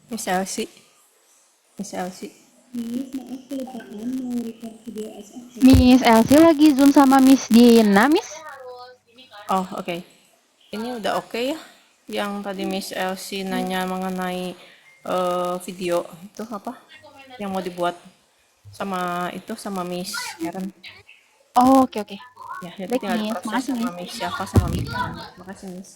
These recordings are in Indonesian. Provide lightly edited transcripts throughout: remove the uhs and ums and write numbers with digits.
Miss Elsie, Miss Elsie. Miss, maaf kelupaan mau record video SFP. Miss Elsie lagi Zoom sama Miss Dina, Miss. Oh, oke. Ini udah oke ya? Yang tadi Miss Elsie nanya mengenai video itu apa? Yang mau dibuat sama Miss Karen. Oh, oke oke. Ya, jadi Baik, tinggal Miss. diproses Makasih, sama Miss. Miss siapa sama Miss Karen. Makasih, Miss.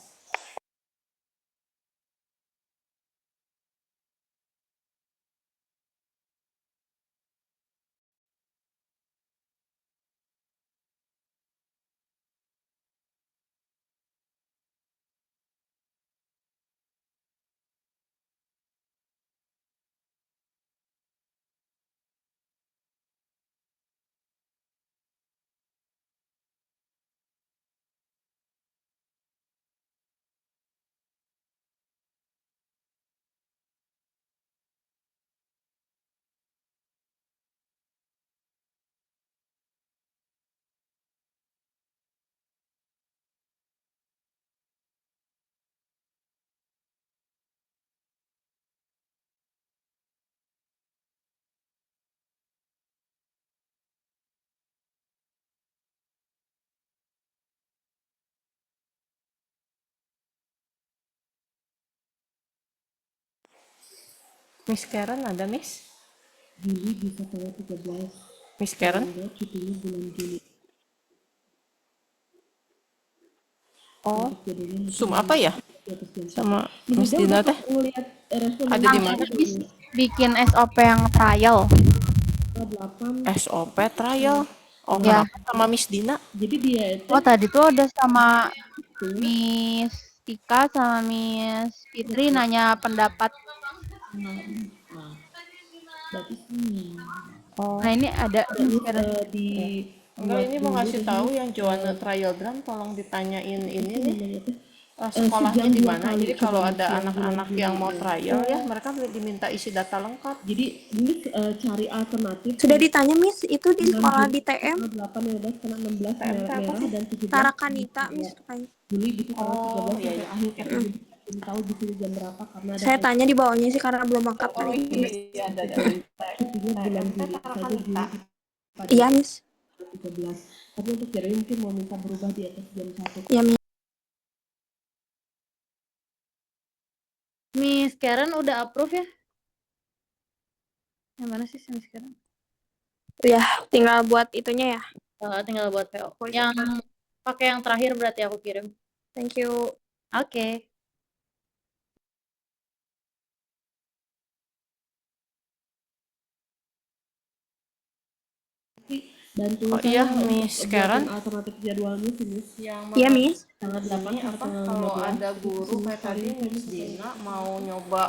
Miss Karen ada, Miss? Juli bisa tanggal 13. Miss Karen? Enggak, cutinya bulan Juli. Oh, Untuk jadinya mungkin Zoom apa ya? di atas jam 1. Sama Ini Miss dia Dina udah teh? ngeliat respon Ada di mana? Miss bikin SOP yang trial. 8. SOP trial. Oh, Ya. kenapa sama Miss Dina? Jadi dia itu Oh, tadi tuh ada sama Miss Tika sama Miss Fitri nanya pendapat. berarti sini. Oh, Nah, ini ada Terus Karen. di enggak, ini mau ngasih tahu yang Joanna trial drum tolong ditanyain ini nih sekolahnya di mana. Jadi kalau ada anak-anak yang mau trial ya mereka diminta isi data lengkap. Jadi ini cari alternatif. Sudah ditanya Miss, itu di sekolah di TM 8 ya udah karena 16 merah dan 17 Tarakanita Miss tanya. Juli gitu tanggal 13 iya, sampai iya. akhir kita belum tahu gitu jam berapa karena ada Saya tanya di bawahnya sih karena belum angkat Oh tadi. iya, ada. cutinya bulan Juli saja Juli Iya Miss. 13. Tapi untuk jadi mungkin mau minta berubah di atas jam 1. Ya Miss. Miss Karen udah approve ya? Yang mana sih Miss Karen? Ya, tinggal buat itunya ya. Tinggal buat PO. Voice Yang over. pakai yang terakhir berarti aku kirim. Thank you. Oke. Bantu Oh saya iya, untuk Miss buatin Karen. alternatif jadwalnya sih Miss. Yang Iya Miss. Tanggal 8 ini sampai apa? tanggal Kalau 15. ada guru kayak tadi Miss Dina mau nyoba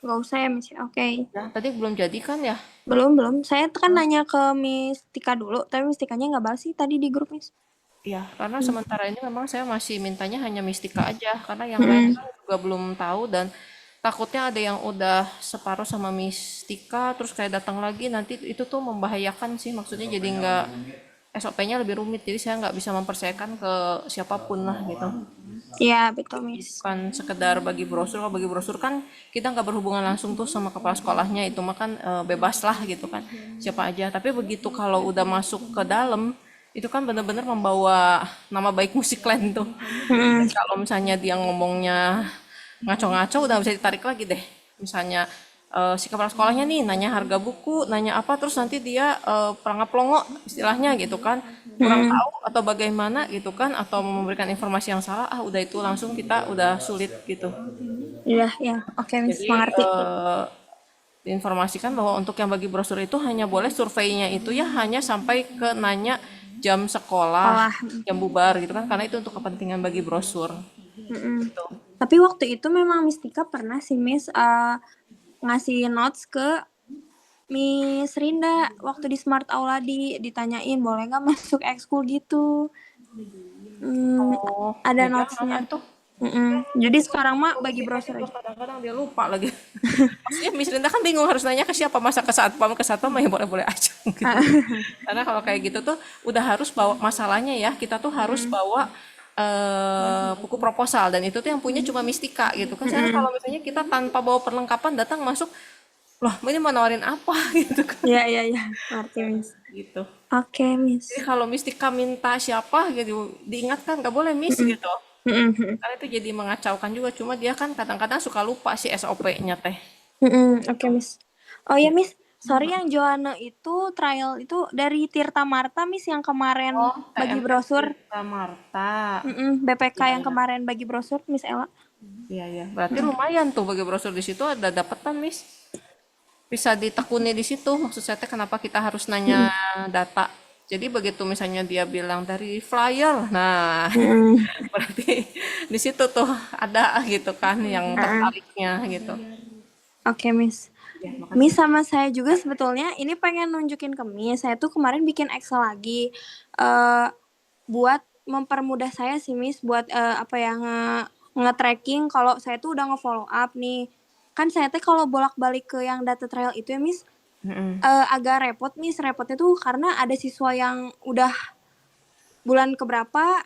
Gak usah ya Miss. Oke. ya, tadi belum jadi kan ya? Belum. Saya kan nanya ke Miss Tika dulu, tapi Miss Tikanya nggak balas sih tadi di grup Miss. Iya, karena sementara ini memang saya masih mintanya hanya Mistika aja, karena yang lain kan juga belum tahu dan takutnya ada yang udah separuh sama Mistika, terus kayak datang lagi nanti itu tuh membahayakan sih, maksudnya jadi nggak SOP-nya lebih rumit, jadi saya nggak bisa mempercayakan ke siapapun lah gitu. Iya betul Miss. Bukan sekedar bagi brosur, kalau bagi brosur kan kita nggak berhubungan langsung tuh sama kepala sekolahnya, itu mah kan bebas lah gitu kan, siapa aja. Tapi begitu kalau udah masuk ke dalam, itu kan benar-benar membawa nama baik Musikland tuh. Dan kalau misalnya dia ngomongnya ngaco-ngaco udah bisa ditarik lagi deh. Misalnya si kepala sekolahnya nih nanya harga buku, nanya apa, terus nanti dia pelangap-pelongo istilahnya gitu kan, kurang tahu atau bagaimana gitu kan, atau memberikan informasi yang salah, udah itu langsung kita udah sulit gitu. Iya ya. Oke Miss, Jadi mengerti. diinformasikan bahwa untuk yang bagi brosur itu hanya boleh surveinya itu ya hanya sampai ke nanya jam sekolah, jam bubar gitu kan, karena itu untuk kepentingan bagi brosur. Gitu. Tapi waktu itu memang Miss Tika pernah sih Miss ngasih notes ke Miss Rinda waktu di Smart Aula ditanyain boleh nggak masuk ekskul gitu. Oh, Ada ya notesnya. jangan tuh. Jadi sekarang mah bagi browser aja. Kadang-kadang dia lupa lagi. Maksudnya Miss Linda kan bingung harus nanya ke siapa, masa ke satpam ya boleh-boleh aja gitu. Karena kalau kayak gitu tuh udah harus bawa masalahnya ya, kita tuh harus bawa buku proposal dan itu tuh yang punya cuma Mistika gitu kan. Saya kalau misalnya kita tanpa bawa perlengkapan datang masuk, loh ini mau nawarin apa gitu kan Iya, iya, iya. Ngerti, Miss. gitu. Oke, Miss. Jadi kalau Mistika minta siapa gitu diingatkan nggak boleh miss gitu. Mm-mm. Karena itu jadi mengacaukan juga. Cuma dia kan kadang-kadang suka lupa si SOP-nya teh. Oke, Miss. Oh ya, Miss. Sorry yang Joanna itu trial itu dari Tirta Marta, Miss, yang kemarin Oh, bagi TMS brosur. Tirta Marta. BPK Iya, yang iya. kemarin bagi brosur, Miss Ella. Iya, iya. Berarti lumayan tuh bagi brosur di situ ada dapetan, Miss. Bisa ditekuni di situ. Maksud saya teh kenapa kita harus nanya data. Jadi begitu misalnya dia bilang dari flyer, nah Mm-mm. berarti di situ tuh ada gitu kan yang tertariknya gitu. Oke, Miss. Ya, Miss makasih. sama saya juga sebetulnya ini pengen nunjukin ke Miss. Saya tuh kemarin bikin Excel lagi eh buat mempermudah saya sih, Miss, buat apa ya nge-tracking kalau saya tuh udah nge-follow up nih. Kan saya tuh kalau bolak-balik ke yang data trial itu ya, Miss, Mm-mm. agak repot, Miss. Repotnya tuh karena ada siswa yang udah bulan keberapa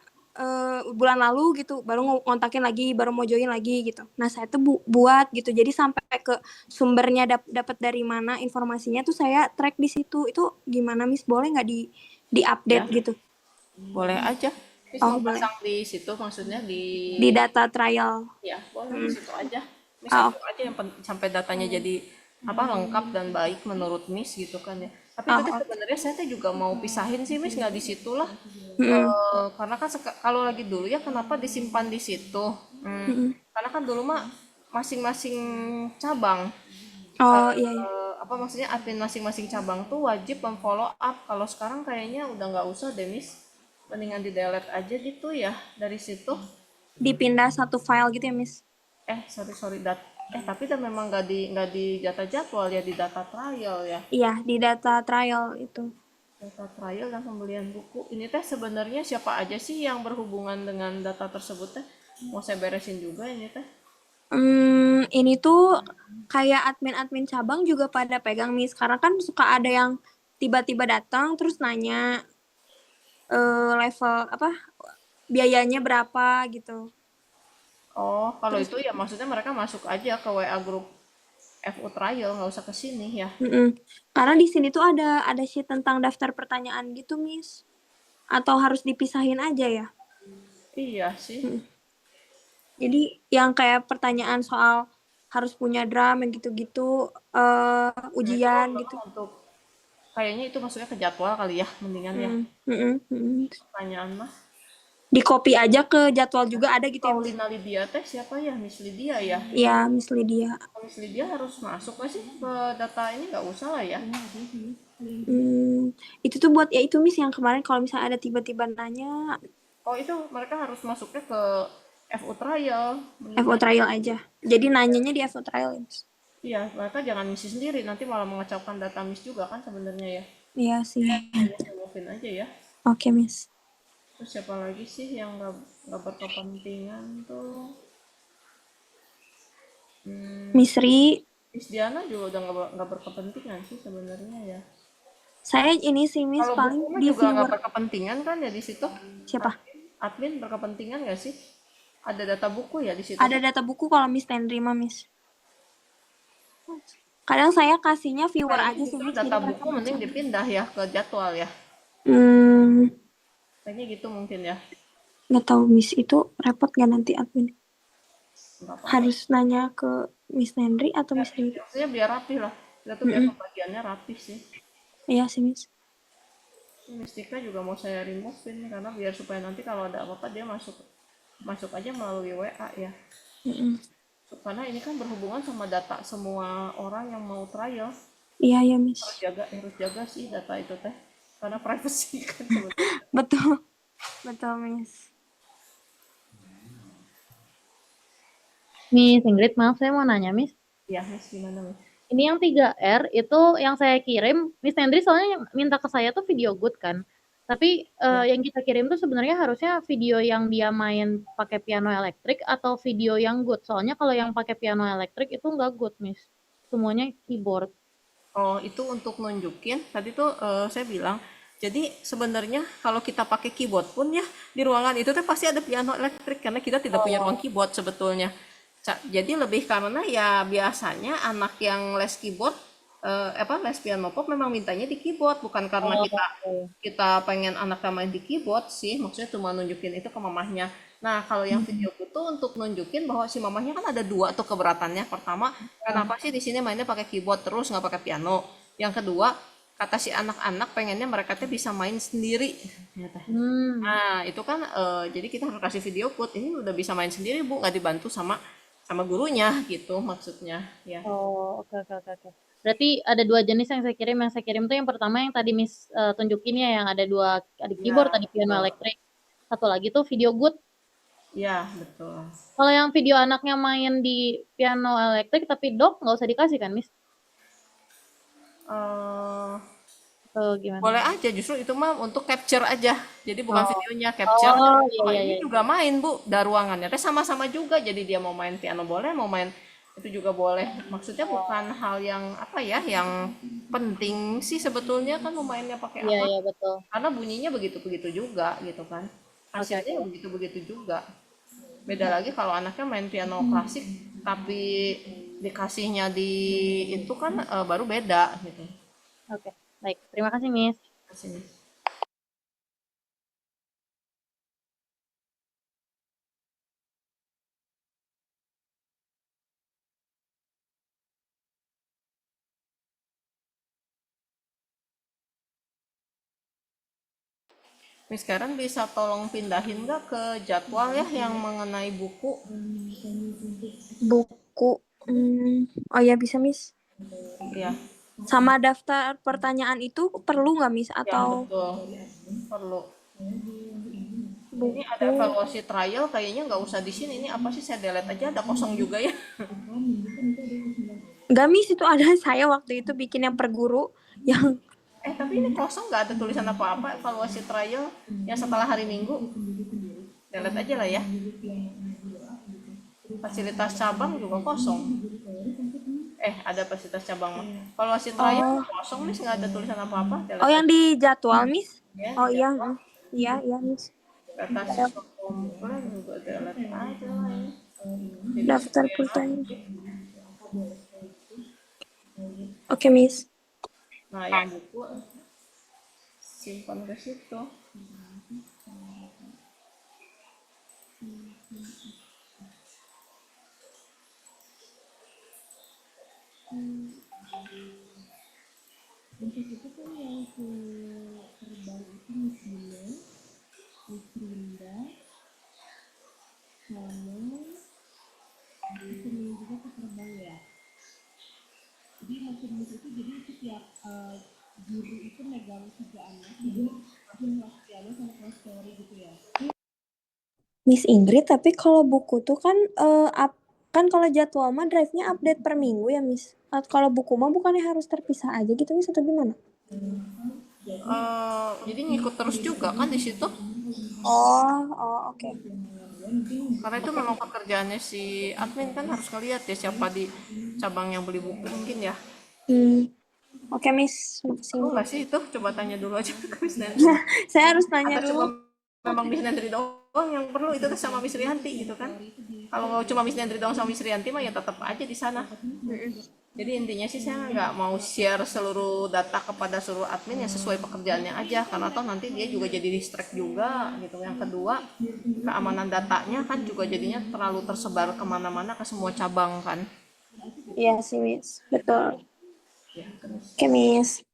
bulan lalu gitu baru ngontakin lagi baru mau join lagi gitu. Nah saya tuh buat gitu jadi sampai ke sumbernya dapat dari mana informasinya tuh saya track di situ. Itu gimana, Miss, boleh nggak di update Ya, gitu? boleh aja. Miss Oh mau boleh, pasang di situ maksudnya di di data trial. ya boleh di situ aja. Miss Oh, atur aja yang sampai datanya jadi apa lengkap dan baik menurut Miss gitu kan ya. Tapi itu oh, tuh oke. sebenarnya saya tuh juga mau pisahin sih Miss nggak di situ lah. Mm-mm, Karena kan kalau lagi dulu ya kenapa disimpan di situ? mm-mm. Karena kan dulu mah masing-masing cabang Oh iya, iya. apa maksudnya admin masing-masing cabang tuh wajib memfollow up. Kalau sekarang kayaknya udah nggak usah deh Miss. Mendingan di delete aja gitu ya dari situ. Dipindah satu file gitu ya, Miss? Sorry tapi kan memang nggak di data jadwal ya di data trial ya. Iya, di data trial itu. Data trial dan pembelian buku. Ini teh sebenarnya siapa aja sih yang berhubungan dengan data tersebut teh? Mau saya beresin juga ini teh. Ini tuh kayak admin-admin cabang juga pada pegang, Miss. Karena kan suka ada yang tiba-tiba datang terus nanya level apa biayanya berapa gitu. Oh, kalau Terus itu ya maksudnya mereka masuk aja ke WA grup FU trial, nggak usah ke sini ya. karena di sini tuh ada sheet tentang daftar pertanyaan gitu, Miss. Atau harus dipisahin aja ya? Iya sih. Jadi yang kayak pertanyaan soal harus punya drum yang gitu-gitu Nah, itu ujian memang gitu. untuk kayaknya itu maksudnya ke jadwal kali ya, mendingan ya. Mm, mm, mm. Pertanyaan mah. Di copy aja ke jadwal juga ada gitu ya, Miss? Paulina Lydia teh siapa ya? Miss Lydia ya. Iya, Miss Lydia. Miss Lydia harus masuk nggak sih ke data ini? Nggak usah lah ya. Itu tuh buat ya itu, Miss, yang kemarin kalau misalnya ada tiba-tiba nanya Oh itu mereka harus masuknya ke FU trial. FO Mendingan. trial aja. Jadi nanyanya di FO trial ya, Miss? Iya, mereka jangan misi sendiri, nanti malah mengacaukan data Miss juga kan sebenarnya ya. Iya sih. Ya, removein aja ya. Oke, Miss. Terus siapa lagi sih yang nggak berkepentingan tuh? Miss Ri, Miss Diana juga udah nggak berkepentingan sih sebenarnya ya. saya ini sih, Miss, Kalau buku paling mah di juga nggak viewer. berkepentingan kan ya di situ. Siapa? Admin berkepentingan nggak sih? Ada data buku ya di situ. Ada data buku kalau Miss Tendri mah, Miss. Kadang saya kasihnya viewer Kayaknya aja sih, justru Miss, jadi data mereka buku baca. mending dipindah ya ke jadwal ya. Hmm, Kayaknya gitu mungkin ya. nggak tahu, Miss, itu repot nggak nanti admin? Nggak apa-apa. Harus nanya ke Miss Tendri atau Miss Riri? Maksudnya biar rapi lah. Kita tuh biar pembagiannya rapi sih. Iya sih, Miss. Mistika juga mau saya removein karena biar supaya nanti kalau ada apa-apa dia masuk masuk aja melalui WA ya. Karena ini kan berhubungan sama data semua orang yang mau trial. Iya, ya, Miss. Harus jaga sih data itu teh. Karena privacy kan sebetulnya. Betul. Betul, Miss. Miss Ingrid, maaf saya mau nanya, Miss. Ya, Miss gimana Miss? Ini yang 3R itu yang saya kirim, Miss Hendri soalnya minta ke saya tuh video good kan. Tapi yang kita kirim tuh sebenarnya harusnya video yang dia main pakai piano elektrik atau video yang good. Soalnya kalau yang pakai piano elektrik itu nggak good, Miss. Semuanya keyboard. Oh, itu untuk nunjukin. Tadi tuh saya bilang Jadi sebenarnya kalau kita pakai keyboard pun ya di ruangan itu tuh pasti ada piano elektrik karena kita tidak punya ruang keyboard sebetulnya. Jadi lebih karena ya biasanya anak yang les keyboard les piano pop memang mintanya di keyboard bukan karena kita kita pengen anaknya main di keyboard sih, maksudnya cuma nunjukin itu ke mamahnya. Nah, kalau yang video itu untuk nunjukin bahwa si mamahnya kan ada dua tuh keberatannya. Pertama, kenapa sih di sini mainnya pakai keyboard terus nggak pakai piano? Yang kedua, kata si anak-anak pengennya mereka tuh bisa main sendiri. Ya, teh. Nah, itu kan jadi kita harus kasih video code. Ini udah bisa main sendiri, Bu, nggak dibantu sama gurunya gitu maksudnya ya. Oh, oke oke oke oke. Berarti ada dua jenis yang saya kirim. Yang saya kirim tuh yang pertama yang tadi Miss tunjukin ya, yang ada dua, ada keyboard, Ya, ada piano betul. elektrik. Satu lagi tuh video good. Ya, betul. Kalau yang video anaknya main di piano elektrik tapi dock nggak usah dikasih kan, Miss? Eh, Atau gimana? boleh aja, justru itu mah untuk capture aja. Jadi bukan videonya, capture. Oh, Kalau iya ini iya. juga main, Bu, da ruangannya teh sama-sama juga. Jadi dia mau main piano boleh, mau main itu juga boleh. Maksudnya bukan hal yang apa ya, yang penting sih sebetulnya kan mau mainnya pakai Iya apa. iya betul. Karena bunyinya begitu-begitu juga gitu kan. Oke Hasilnya oke. begitu-begitu juga. Beda lagi kalau anaknya main piano klasik tapi dikasihnya di itu kan baru beda gitu. Oke. Baik, terima kasih Miss. Kasih. Miss Karen bisa tolong pindahin nggak ke jadwal ya yang mengenai buku? Buku. Oh ya bisa, Miss. Ya, Sama daftar pertanyaan itu perlu nggak, Miss? ya Atau betul. Perlu. Ini ada buku? evaluasi trial kayaknya nggak usah di sini. Ini apa sih, saya delete aja, ada kosong juga ya. Nggak, Miss, itu ada saya waktu itu bikin yang per guru yang Tapi ini kosong nggak ada tulisan apa-apa evaluasi trial yang setelah hari Minggu. Delete aja lah ya. Fasilitas cabang juga kosong. Ada fasilitas cabang mah. Evaluasi trial kosong nih, nggak ada tulisan apa-apa. Delete Oh, yang aja. di jadwal, Miss? Ya, Oh iya, jadwal. iya, iya, Miss. Data siswa komplain juga delete aja lah ya. Jadi Daftar supaya pertanyaan. aktif. Oke, Miss. Nah, yang buku simpan ke situ. Miss Ingrid, tapi kalau buku tuh kan kan kalau jadwal mah drive-nya update per minggu ya, Miss. Kalau buku mah bukannya harus terpisah aja gitu, Miss, atau gimana? Jadi ngikut terus juga kan di situ. Oh, oke. Karena itu memang pekerjaannya si admin kan, harus ngeliat ya siapa di cabang yang beli buku mungkin ya. Oke, Miss. Makasih. Aku nggak sih itu, coba tanya dulu aja ke Miss Nendri. Saya harus tanya Atau dulu. cuma memang Miss Nendri doang yang perlu itu tuh sama Miss Rianti gitu kan. Kalau cuma Miss Nendri doang sama Miss Rianti mah ya tetap aja di sana. Jadi intinya sih saya nggak mau share seluruh data kepada seluruh admin, yang sesuai pekerjaannya aja, karena toh nanti dia juga jadi distract juga gitu. Yang kedua, keamanan datanya kan juga jadinya terlalu tersebar kemana-mana ke semua cabang kan. Iya sih, Miss. Betul. Ya, terus Oke, Miss.